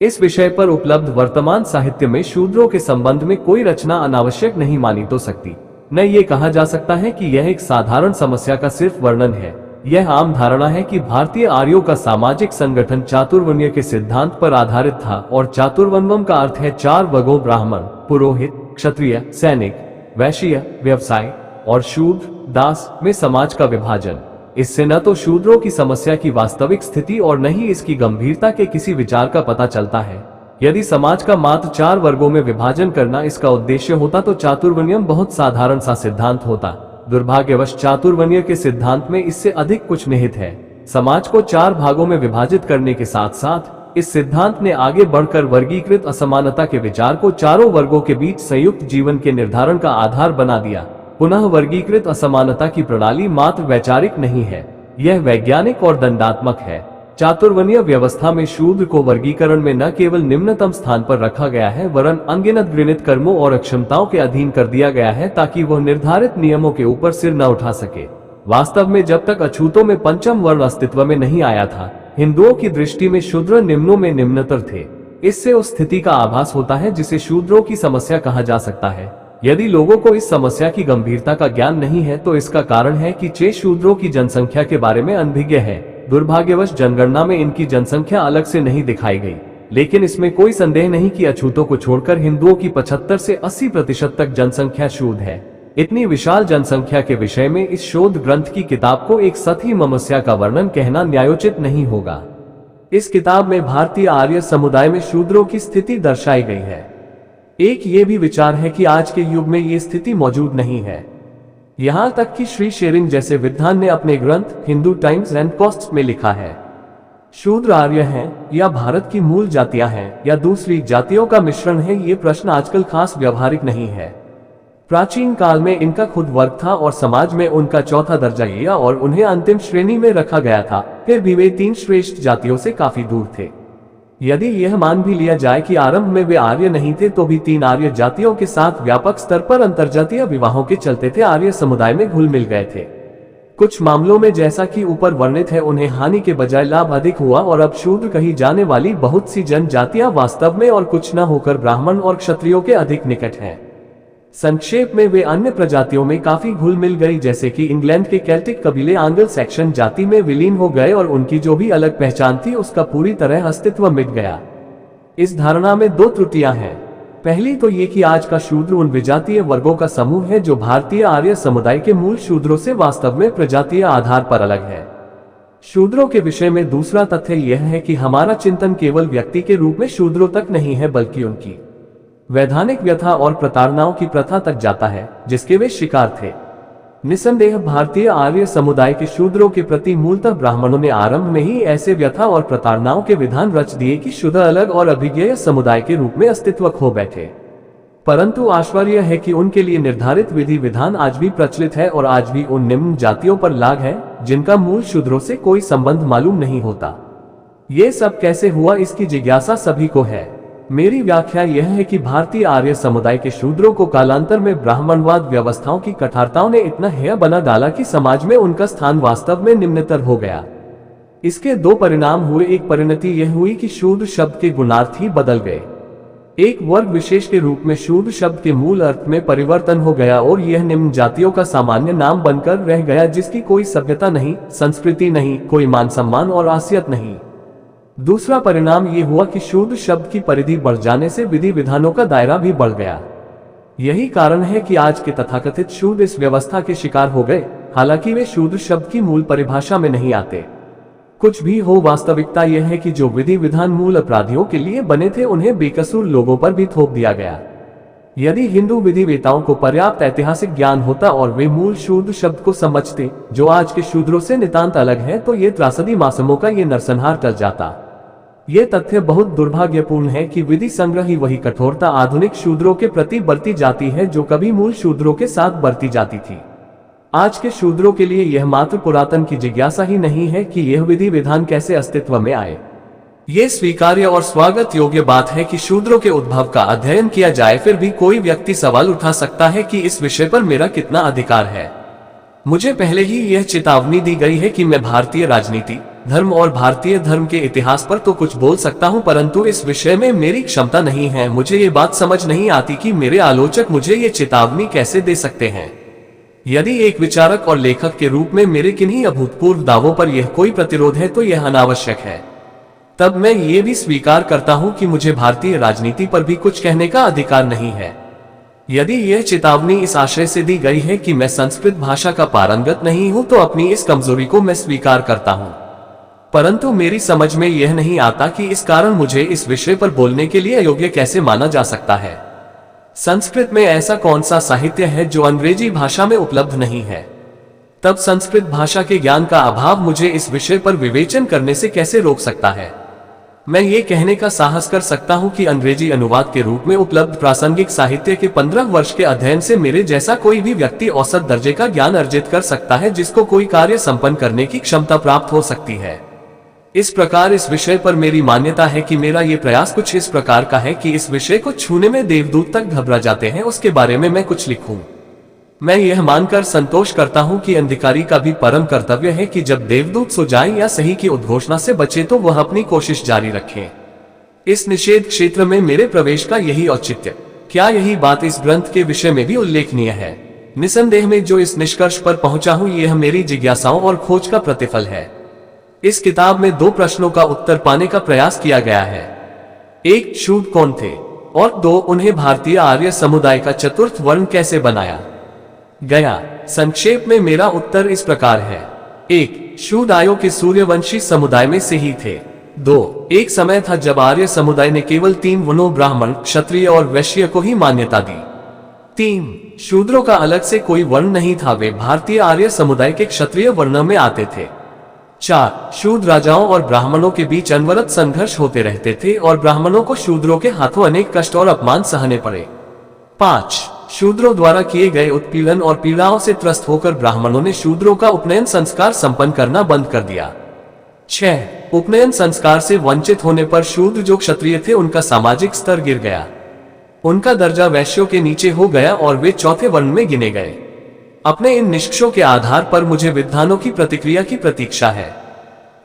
इस विषय पर उपलब्ध वर्तमान साहित्य में शूद्रों के संबंध में कोई रचना अनावश्यक नहीं मानी तो सकती। न ये कहा जा सकता है कि यह एक साधारण समस्या का सिर्फ वर्णन है। यह आम धारणा है कि भारतीय आर्यों का सामाजिक संगठन चातुर्वर्ण्य के सिद्धांत पर आधारित था, और चातुर्वर्ण्यम का अर्थ है चार वर्गों ब्राह्मण, पुरोहित, क्षत्रिय, सैनिक, वैश्य, व्यवसाय और शूद्र, दास में समाज का विभाजन। इससे न तो शूद्रों की समस्या की वास्तविक स्थिति और न ही इसकी गंभीरता के किसी विचार का पता चलता है। यदि समाज का मात्र चार वर्गों में विभाजन करना इसका उद्देश्य होता तो चातुर्वर्ण्यम बहुत साधारण सा सिद्धांत होता। दुर्भाग्यवश चातुर्वर्ण्य के सिद्धांत में इससे अधिक कुछ निहित है। समाज को चार भागों में विभाजित करने के साथ साथ इस सिद्धांत ने आगे बढ़कर वर्गीकृत असमानता के विचार को चारों वर्गों के बीच संयुक्त जीवन के निर्धारण का आधार बना दिया। पुनः वर्गीकृत असमानता की प्रणाली मात्र वैचारिक नहीं है, यह वैज्ञानिक और दंडात्मक है। चातुर्वर्ण्य व्यवस्था में शूद्र को वर्गीकरण में न केवल निम्नतम स्थान पर रखा गया है, वरन अनगिनत घृणित कर्मों और अक्षमताओं के अधीन कर दिया गया है ताकि वह निर्धारित नियमों के ऊपर सिर न उठा सके। वास्तव में जब तक अछूतों में पंचम वर्ण अस्तित्व में नहीं आया था, हिंदुओं की दृष्टि में शूद्र निम्नों में निम्नतर थे। इससे उस स्थिति का आभास होता है जिसे शूद्रों की समस्या कहा जा सकता है। यदि लोगों को इस समस्या की गंभीरता का ज्ञान नहीं है तो इसका कारण है कि चे शूद्रों की जनसंख्या के बारे में अनभिज्ञ है। दुर्भाग्यवश जनगणना में इनकी जनसंख्या अलग से नहीं दिखाई गई, लेकिन इसमें कोई संदेह नहीं कि अछूतों को छोड़कर हिंदुओं की 75 से 80% तक जनसंख्या शूद्र है। इतनी विशाल जनसंख्या के विषय में इस शोध ग्रंथ की किताब को एक सतही समस्या का वर्णन कहना न्यायोचित नहीं होगा। इस किताब में भारतीय आर्य समुदाय में शूद्रों की स्थिति दर्शाई गई है। एक ये भी विचार है कि आज के युग में ये स्थिति मौजूद नहीं है। यहाँ तक कि श्री शेरिंग जैसे विद्वान ने अपने ग्रंथ हिंदू टाइम्स एंड कॉस्ट्स में लिखा है, शूद्र आर्य हैं या भारत की मूल जातियां हैं या दूसरी जातियों का मिश्रण है। ये प्रश्न आजकल खास व्यवहारिक नहीं है। प्राचीन काल में इनका खुद वर्ग था और समाज में उनका चौथा दर्जा लिया और उन्हें अंतिम श्रेणी में रखा गया था। फिर भी वे तीन श्रेष्ठ जातियों से काफी दूर थे। यदि यह मान भी लिया जाए कि आरंभ में वे आर्य नहीं थे, तो भी तीन आर्य जातियों के साथ व्यापक स्तर पर अंतरजातीय विवाहों के चलते थे आर्य समुदाय में घुल मिल गए थे। कुछ मामलों में जैसा कि ऊपर वर्णित है, उन्हें हानि के बजाय लाभ अधिक हुआ और अब शूद्र कही जाने वाली बहुत सी जनजातियां वास्तव में और कुछ न होकर ब्राह्मण और क्षत्रियों के अधिक निकट हैं। संक्षेप में वे अन्य प्रजातियों में काफी घुल मिल गई, जैसे कि इंग्लैंड के केल्टिक कबीले एंग्लो सैक्सन जाति में विलीन हो गए और उनकी जो भी अलग पहचान थी उसका पूरी तरह अस्तित्व मिट गया। इस धारणा में दो त्रुटियां हैं। पहली तो ये कि आज का शूद्र उन विजातीय वर्गों का समूह है जो भारतीय आर्य समुदाय के मूल शूद्रों से वास्तव में प्रजातीय आधार पर अलग है। शूद्रों के विषय में दूसरा तथ्य यह है कि हमारा चिंतन केवल व्यक्ति के रूप में शूद्रों तक नहीं है, बल्कि उनकी वैधानिक व्यथा और प्रताड़नाओं की प्रथा तक जाता है जिसके वे शिकार थे। निसंदेह भारतीय आर्य समुदाय के शूद्रों के प्रति मूलतः ब्राह्मणों ने आरंभ में ही ऐसे व्यथा और प्रताड़नाओं के विधान रच दिए कि शुद्ध अलग और अभिज्ञेय समुदाय के रूप में अस्तित्व खो बैठे। परंतु आश्चर्य है कि उनके लिए निर्धारित विधि विधान आज भी प्रचलित है और आज भी उन निम्न जातियों पर लाग है जिनका मूल शूद्रों से कोई संबंध मालूम नहीं होता। ये सब कैसे हुआ, इसकी जिज्ञासा सभी को है। मेरी व्याख्या यह है कि भारतीय आर्य समुदाय के शूद्रों को कालांतर में ब्राह्मणवाद व्यवस्थाओं की कठारताओं ने इतना हेय बना डाला कि समाज में उनका स्थान वास्तव में निम्नतर हो गया। इसके दो परिणाम हुए। एक परिणति यह हुई कि शूद्र शब्द के गुणार्थ ही बदल गए। एक वर्ग विशेष के रूप में शूद्र शब्द के मूल अर्थ में परिवर्तन हो गया और यह निम्न जातियों का सामान्य नाम बनकर रह गया, जिसकी कोई सभ्यता नहीं, संस्कृति नहीं, कोई मान सम्मान और आसियत नहीं। दूसरा परिणाम ये हुआ कि शूद्र शब्द की परिधि बढ़ जाने से विधि विधानों का दायरा भी बढ़ गया। यही कारण है कि आज के तथाकथित शूद्र इस व्यवस्था के शिकार हो गए, हालांकि वे शूद्र शब्द की मूल परिभाषा में नहीं आते। कुछ भी हो, वास्तविकता यह है कि जो विधि विधान मूल अपराधियों के लिए बने थे उन्हें बेकसूर लोगों पर भी थोप दिया गया। यदि हिंदू विधिवेताओं को पर्याप्त ऐतिहासिक ज्ञान होता और वे मूल शूद्र शब्द को समझते, जो आज के शूद्रों से नितांत अलग है, तो ये त्रासदी मासूमों का ये नरसंहार टल जाता। ये तथ्य बहुत दुर्भाग्यपूर्ण है कि विधि संग्रह ही वही कठोरता आधुनिक शूद्रों के प्रति बरती जाती है जो कभी मूल शूद्रों के साथ बरती जाती थी। आज के शूद्रों के लिए यह मात्र पुरातन की जिज्ञासा ही नहीं है कि यह विधि विधान कैसे अस्तित्व में आए। ये स्वीकार्य और स्वागत योग्य बात है कि शूद्रों के उद्भव का अध्ययन किया जाए। फिर भी कोई व्यक्ति सवाल उठा सकता है कि इस विषय पर मेरा कितना अधिकार है। मुझे पहले ही यह चेतावनी दी गई है कि मैं भारतीय राजनीति, धर्म और भारतीय धर्म के इतिहास पर तो कुछ बोल सकता हूँ, परंतु इस विषय में मेरी क्षमता नहीं है। मुझे ये बात समझ नहीं आती कि मेरे आलोचक मुझे ये चेतावनी कैसे दे सकते हैं। यदि एक विचारक और लेखक के रूप में मेरे किन्हीं अभूतपूर्व दावों पर यह कोई प्रतिरोध है तो यह अनावश्यक है। तब मैं ये भी स्वीकार करता हूँ कि मुझे भारतीय राजनीति पर भी कुछ कहने का अधिकार नहीं है। यदि यह चेतावनी इस आशय से दी गई है कि मैं संस्कृत भाषा का पारंगत नहीं हूं, तो अपनी इस कमजोरी को मैं स्वीकार करता हूं। परंतु मेरी समझ में यह नहीं आता कि इस कारण मुझे इस विषय पर बोलने के लिए अयोग्य कैसे माना जा सकता है। संस्कृत में ऐसा कौन सा साहित्य है जो अंग्रेजी भाषा में उपलब्ध नहीं है? तब संस्कृत भाषा के ज्ञान का अभाव मुझे इस विषय पर विवेचन करने से कैसे रोक सकता है? मैं ये कहने का साहस कर सकता हूं कि अंग्रेजी अनुवाद के रूप में उपलब्ध प्रासंगिक साहित्य के 15 वर्ष के अध्ययन से मेरे जैसा कोई भी व्यक्ति औसत दर्जे का ज्ञान अर्जित कर सकता है, जिसको कोई कार्य संपन्न करने की क्षमता प्राप्त हो सकती है। इस प्रकार इस विषय पर मेरी मान्यता है कि मेरा ये प्रयास कुछ इस प्रकार का है कि इस विषय को छूने में देवदूत तक घबरा जाते हैं, उसके बारे में मैं कुछ लिखूं। मैं यह मानकर संतोष करता हूं कि अधिकारी का भी परम कर्तव्य है कि जब देवदूत सो जाएं या सही की उद्घोषणा से बचे तो वह अपनी कोशिश जारी रखें। इस निषेध क्षेत्र में मेरे प्रवेश का यही औचित्य। क्या यही बात इस ग्रंथ के विषय में भी उल्लेखनीय है? निसंदेह में जो इस निष्कर्ष पर पहुंचा हूं, यह मेरी जिज्ञासाओं और खोज का प्रतिफल है। इस किताब में 2 प्रश्नों का उत्तर पाने का प्रयास किया गया है। 1, शूद्र कौन थे, और 2, उन्हें भारतीय आर्य समुदाय का चतुर्थ वर्ण कैसे बनाया गया। संक्षेप में मेरा उत्तर इस प्रकार है। 1, शूद्र आर्यों के सूर्यवंशी समुदाय में से ही थे। 2, एक समय था जब आर्य समुदाय ने केवल 3 वर्णों ब्राह्मण, क्षत्रिय और वैश्य को ही मान्यता दी। 3, शूद्रों का अलग से कोई वर्ण नहीं था, वे भारतीय आर्य समुदाय के क्षत्रिय वर्ण में आते थे। 4, शूद्र राजाओं और ब्राह्मणों के बीच अनवरत संघर्ष होते रहते थे और ब्राह्मणों को शूद्रों के हाथों अनेक कष्ट और अपमान सहने पड़े। 5, शूद्रों द्वारा किए गए उत्पीड़न और पीड़ाओं से त्रस्त होकर ब्राह्मणों ने शूद्रों का उपनयन संस्कार संपन्न करना बंद कर दिया। 6, उपनयन संस्कार से वंचित होने पर शूद्र जो क्षत्रिय थे उनका सामाजिक स्तर गिर गया, उनका दर्जा वैश्यों के नीचे हो गया और वे चौथे वर्ण में गिने गए। अपने इन निष्कर्षों के आधार पर मुझे विद्वानों की प्रतिक्रिया की प्रतीक्षा है।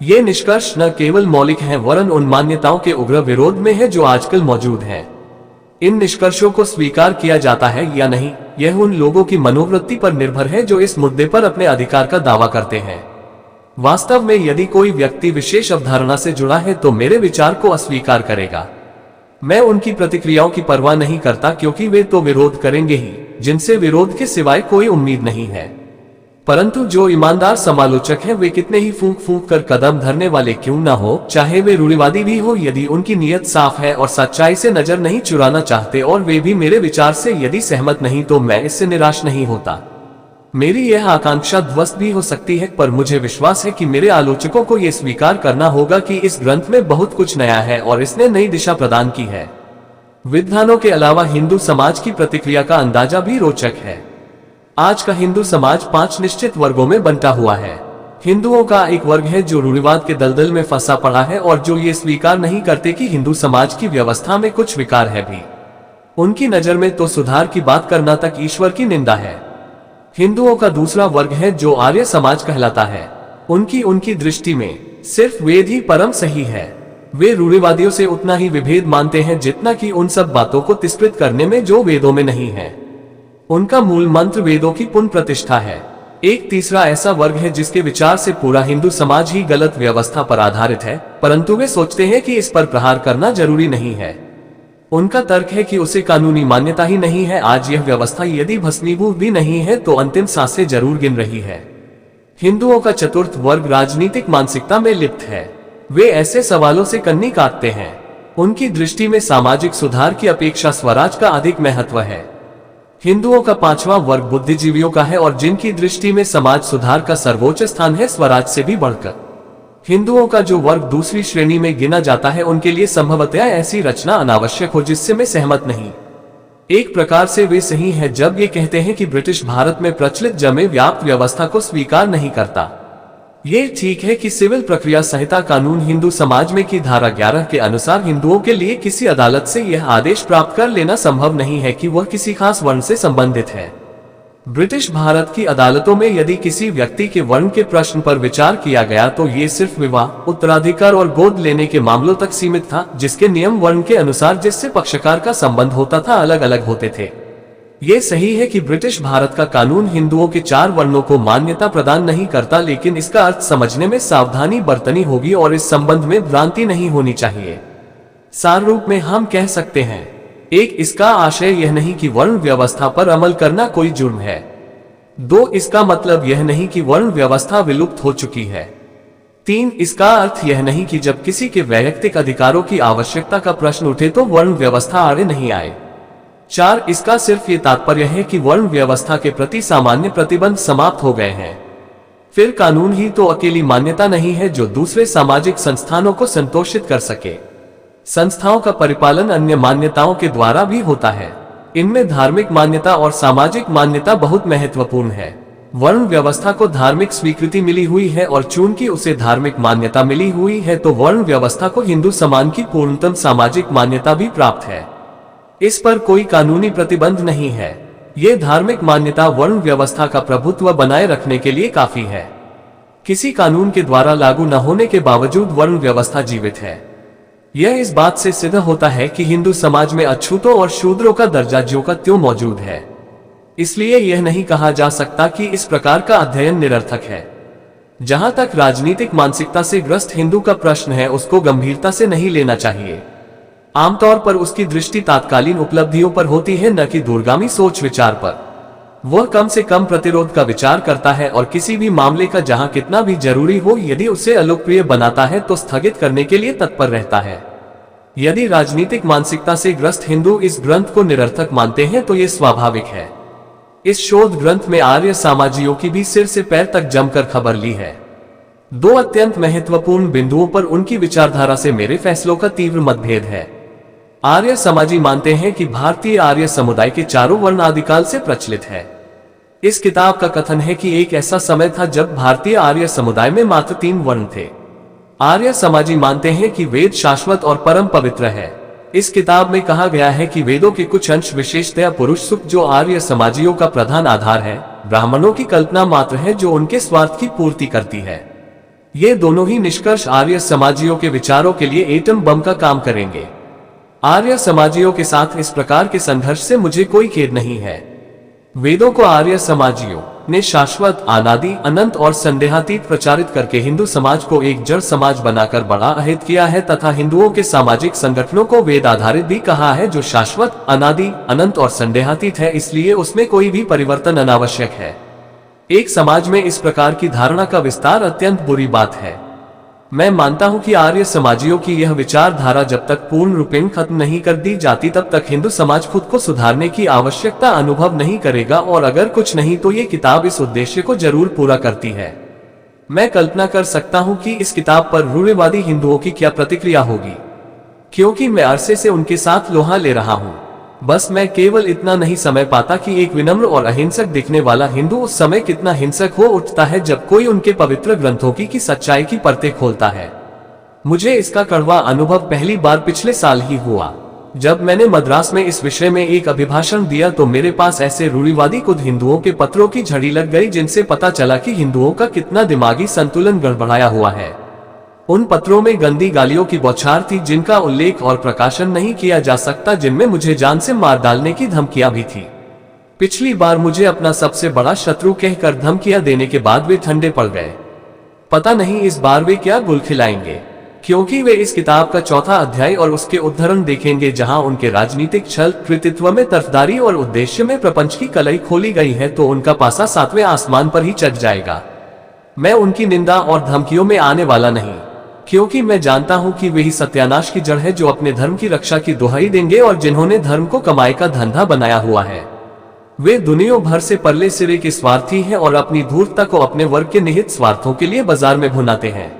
ये निष्कर्ष न केवल मौलिक हैं, वरन उन मान्यताओं के उग्र विरोध में है जो आजकल मौजूद हैं। इन निष्कर्षों को स्वीकार किया जाता है या नहीं, यह उन लोगों की मनोवृत्ति पर निर्भर है जो इस मुद्दे पर अपने अधिकार का दावा करते हैं। वास्तव में यदि कोई व्यक्ति विशेष अवधारणा से जुड़ा है तो मेरे विचार को अस्वीकार करेगा। मैं उनकी प्रतिक्रियाओं की परवाह नहीं करता, क्योंकि वे तो विरोध करेंगे ही, जिनसे विरोध के सिवाय कोई उम्मीद नहीं है। परंतु जो ईमानदार समालोचक हैं, वे कितने ही फूंक फूंक कर कदम धरने वाले क्यों ना हो, चाहे वे रूढ़िवादी भी हो, यदि उनकी नीयत साफ है और सच्चाई से नजर नहीं चुराना चाहते और वे भी मेरे विचार से यदि सहमत नहीं, तो मैं इससे निराश नहीं होता। मेरी यह आकांक्षा ध्वस्त भी हो सकती है, पर मुझे विश्वास है कि मेरे आलोचकों को यह स्वीकार करना होगा कि इस ग्रंथ में बहुत कुछ नया है और इसने नई दिशा प्रदान की है। विद्वानों के अलावा हिंदू समाज की प्रतिक्रिया का अंदाजा भी रोचक है। आज का हिंदू समाज 5 निश्चित वर्गों में बंटा हुआ है। हिंदुओं का एक वर्ग है जो रूढ़िवाद के दलदल में फंसा पड़ा है और जो ये स्वीकार नहीं करते कि हिंदू समाज की व्यवस्था में कुछ विकार है भी। उनकी नजर में तो सुधार की बात करना तक ईश्वर की निंदा है। हिंदुओं का दूसरा वर्ग है जो आर्य समाज कहलाता है। उनकी दृष्टि में सिर्फ वेद ही परम सही है। वे रूढ़िवादियों से उतना ही विभेद मानते हैं जितना कि उन सब बातों को तिरस्कृत करने में जो वेदों में नहीं है। उनका मूल मंत्र वेदों की पुनः प्रतिष्ठा है। एक तीसरा ऐसा वर्ग है जिसके विचार से पूरा हिंदू समाज ही गलत व्यवस्था पर आधारित है, परंतु वे सोचते हैं कि इस पर प्रहार करना जरूरी नहीं है। उनका तर्क है कि उसे कानूनी मान्यता ही नहीं है। आज यह व्यवस्था यदि भस्मीभूत भी नहीं है तो अंतिम सांसें जरूर गिन रही है। हिंदुओं का चतुर्थ वर्ग राजनीतिक मानसिकता में लिप्त है। वे ऐसे सवालों से कन्नी काटते हैं। उनकी दृष्टि में सामाजिक सुधार की अपेक्षा स्वराज का अधिक महत्व है। हिंदुओं का 5वां वर्ग बुद्धिजीवियों का है और जिनकी दृष्टि में समाज सुधार का सर्वोच्च स्थान है, स्वराज से भी बढ़कर। हिंदुओं का जो वर्ग दूसरी श्रेणी में गिना जाता है, उनके लिए संभवतः ऐसी रचना अनावश्यक हो जिससे मैं सहमत नहीं। एक प्रकार से वे सही है जब ये कहते हैं कि ब्रिटिश भारत में प्रचलित जमे व्याप्त व्यवस्था को स्वीकार नहीं करता। ये ठीक है कि सिविल प्रक्रिया संहिता कानून हिंदू समाज में की धारा 11 के अनुसार हिंदुओं के लिए किसी अदालत से यह आदेश प्राप्त कर लेना संभव नहीं है कि वह किसी खास वर्ण से संबंधित है। ब्रिटिश भारत की अदालतों में यदि किसी व्यक्ति के वर्ण के प्रश्न पर विचार किया गया तो ये सिर्फ विवाह, उत्तराधिकार और गोद लेने के मामलों तक सीमित था, जिसके नियम वर्ण के अनुसार जिससे पक्षकार का संबंध होता था अलग अलग होते थे। ये सही है कि ब्रिटिश भारत का कानून हिंदुओं के 4 वर्णों को मान्यता प्रदान नहीं करता, लेकिन इसका अर्थ समझने में सावधानी बरतनी होगी और इस संबंध में भ्रांति नहीं होनी चाहिए। सार रूप में हम कह सकते हैं, 1, इसका आशय यह नहीं कि वर्ण व्यवस्था पर अमल करना कोई जुर्म है। 2, इसका मतलब यह नहीं कि वर्ण व्यवस्था विलुप्त हो चुकी है। 3, इसका अर्थ यह नहीं कि जब किसी के वैयक्तिक अधिकारों की आवश्यकता का प्रश्न उठे तो वर्ण व्यवस्था आड़े नहीं आए। 4, इसका सिर्फ ये तात्पर्य है कि वर्ण व्यवस्था के प्रति सामान्य प्रतिबंध समाप्त हो गए हैं। फिर कानून ही तो अकेली मान्यता नहीं है जो दूसरे सामाजिक संस्थानों को संतोषित कर सके। संस्थाओं का परिपालन अन्य मान्यताओं के द्वारा भी होता है। इनमें धार्मिक मान्यता और सामाजिक मान्यता बहुत महत्वपूर्ण है। वर्ण व्यवस्था को धार्मिक स्वीकृति मिली हुई है और चूंकि उसे धार्मिक मान्यता मिली हुई है तो वर्ण व्यवस्था को हिंदू समान की पूर्णतम सामाजिक मान्यता भी प्राप्त है। इस पर कोई कानूनी प्रतिबंध नहीं है। ये धार्मिक मान्यता वर्ण व्यवस्था का प्रभुत्व बनाए रखने के लिए काफी है। किसी कानून के द्वारा लागू न होने के बावजूद वर्ण व्यवस्था जीवित है। यह इस बात से सिद्ध होता है कि हिंदू समाज में अछूतों और शूद्रों का दर्जा ज्यों का त्यों मौजूद है। इसलिए यह नहीं कहा जा सकता कि इस प्रकार का अध्ययन निरर्थक है। जहां तक राजनीतिक मानसिकता से ग्रस्त हिंदू का प्रश्न है, उसको गंभीरता से नहीं लेना चाहिए। आमतौर पर उसकी दृष्टि तात्कालीन उपलब्धियों पर होती है, न कि दूरगामी सोच विचार पर। वह कम से कम प्रतिरोध का विचार करता है और किसी भी मामले का जहां कितना भी जरूरी हो, यदि उसे अलोकप्रिय बनाता है तो स्थगित करने के लिए तत्पर रहता है। यदि राजनीतिक मानसिकता से ग्रस्त हिंदू इस ग्रंथ को निरर्थक मानते हैं तो ये स्वाभाविक है। इस शोध ग्रंथ में आर्य सामाजियों की भी सिर से पैर तक जमकर खबर ली है। 2 अत्यंत महत्वपूर्ण बिंदुओं पर उनकी विचारधारा से मेरे फैसलों का तीव्र मतभेद है। आर्य समाजी मानते हैं कि भारतीय आर्य समुदाय के 4 वर्ण आदिकाल से प्रचलित है। इस किताब का कथन है कि एक ऐसा समय था जब भारतीय आर्य समुदाय में मात्र 3 वर्ण थे। आर्य समाजी मानते हैं कि वेद शाश्वत और परम पवित्र है। इस किताब में कहा गया है कि वेदों के कुछ अंश, विशेषतया पुरुष सुख, जो आर्य समाजियों का प्रधान आधार है, ब्राह्मणों की कल्पना मात्र है जो उनके स्वार्थ की पूर्ति करती है। ये दोनों ही निष्कर्ष आर्य समाजियों के विचारों के लिए एटम बम का काम करेंगे। आर्य समाजियों के साथ इस प्रकार के संघर्ष से मुझे कोई खेद नहीं है। वेदों को आर्य समाजियों ने शाश्वत, अनादि, अनंत और संदेहातीत प्रचारित करके हिंदू समाज को एक जड़ समाज बनाकर बड़ा अहित किया है तथा हिंदुओं के सामाजिक संगठनों को वेद आधारित भी कहा है, जो शाश्वत, अनादि, अनंत और संदेहातीत है, इसलिए उसमें कोई भी परिवर्तन अनावश्यक है। एक समाज में इस प्रकार की धारणा का विस्तार अत्यंत बुरी बात है। मैं मानता हूं कि आर्य समाजियों की यह विचारधारा जब तक पूर्ण रूपेण खत्म नहीं कर दी जाती तब तक हिंदू समाज खुद को सुधारने की आवश्यकता अनुभव नहीं करेगा, और अगर कुछ नहीं तो ये किताब इस उद्देश्य को जरूर पूरा करती है। मैं कल्पना कर सकता हूं कि इस किताब पर रूढ़िवादी हिंदुओं की क्या प्रतिक्रिया होगी, क्योंकि मैं अरसे से उनके साथ लोहा ले रहा हूं। बस मैं केवल इतना नहीं समझ पाता कि एक विनम्र और अहिंसक दिखने वाला हिंदू उस समय कितना हिंसक हो उठता है जब कोई उनके पवित्र ग्रंथों की सच्चाई की परतें खोलता है। मुझे इसका कड़वा अनुभव पहली बार पिछले साल ही हुआ, जब मैंने मद्रास में इस विषय में एक अभिभाषण दिया तो मेरे पास ऐसे रूढ़िवादी खुद हिंदुओं के पत्रों की झड़ी लग गई जिनसे पता चला कि हिंदुओं का कितना दिमागी संतुलन गड़बड़ाया हुआ है। उन पत्रों में गंदी गालियों की बौछार थी जिनका उल्लेख और प्रकाशन नहीं किया जा सकता, जिनमें मुझे जान से मार डालने की धमकियां भी थी। पिछली बार मुझे अपना सबसे बड़ा शत्रु कहकर धमकियां देने के बाद वे ठंडे पड़ गए। पता नहीं इस बार वे क्या गुल खिलाएंगे, क्योंकि वे इस किताब का 4था अध्याय और उसके उद्धरण देखेंगे जहां उनके राजनीतिक छल, कृतित्व में तरफदारी और उद्देश्य में प्रपंच की कलई खोली गई है, तो उनका पासा 7वें आसमान पर ही चढ़ जाएगा। मैं उनकी निंदा और धमकियों में आने वाला नहीं, क्योंकि मैं जानता हूं कि वही सत्यानाश की जड़ है जो अपने धर्म की रक्षा की दुहाई देंगे और जिन्होंने धर्म को कमाई का धंधा बनाया हुआ है। वे दुनिया भर से परले सिरे के स्वार्थी हैं और अपनी धूर्तता को अपने वर्ग के निहित स्वार्थों के लिए बाजार में भुनाते हैं।